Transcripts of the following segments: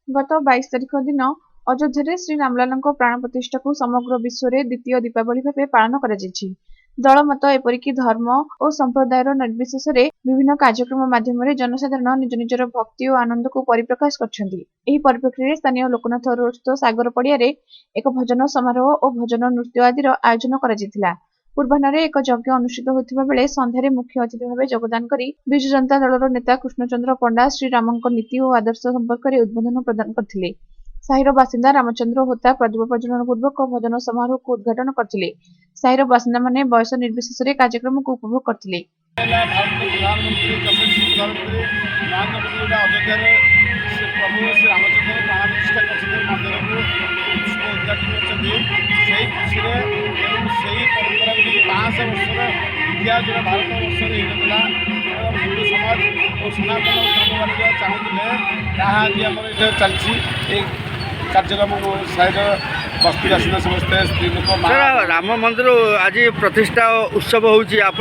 गत 22 तारिख दिन अयोध्या श्री रामलाल प्राण प्रतिष्ठा को समग्र विश्व में द्वितीय दीपावली भाव पालन कर दलमत एपरिक धर्म और संप्रदायर निर्विशेष विभिन्न कार्यक्रम माध्यम जनसाधारण निज निजर भक्ति और आनंद को परिप्रकाश कर स्थानीय लोकनाथ रोड स्थित सागर पड़िया एक भजन समारोह और भजन नृत्य आदि आयोजन कर पूर्वाह्न एक यज्ञ अनुष्ठित होता बेले संध्यारे मुख्य अतिथि भाव योगदान कर विजु जनता दलर नेता कृष्णचंद्र पंडा श्रीराम नीति और आदर्श संपर्क में उद्बोधन प्रदान करते। साहिर बासिंदा रामचंद्र होता प्रदीप प्रज्वलन पूर्वक भजन समारोह को उद्घाटन करते। साहिर बासिंदा माने बयस निर्विशेष कार्यक्रम को उपभोग करते। प्रभु श्री रामचंद्र प्राण प्रतिष्ठा खुशी परंपरा गुड़ी 500 वर्षर इतिहास जो भारत वर्ष हिंदू समाज और सनातन धर्म चाहूले आज आम चलती कार्यक्रम साइड बस्ती बासिंदा समस्ते स्त्री लोक राम मंदिर आज प्रतिष्ठा उत्सव होती आप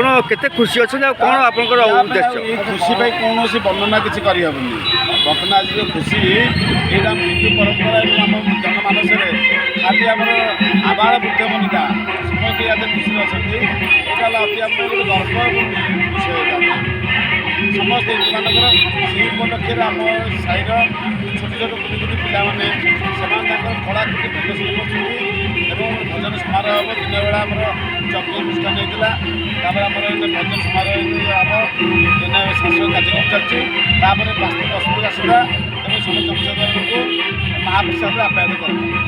खुशी अच्छा कौन आप उद्देश्य खुशी कौन वर्णना किसी करहबनी बर्तमान आज जो खुशी यहाँ हिंदू परंपरा आम जनमानस खाली आम आबाल बुद्ध बनिता समस्त यहाँ खुशी अच्छा यहाँ अति आम गर्व विषय समस्त हिंदू मानकर से उपलक्षे आम साइर छोट छोट कुटी कुटी पाने कलाकृति प्रदर्शन कर भजन समारोह हम दिन बेला आम यज्ञ अनुष्ठान होता भजन समारोह हम दिन सांस्कृतिक कार्यक्रम चलती वास्तु बस्ती आसला समस्त जनसाधारण को महाप्रसाद आप्यायन कर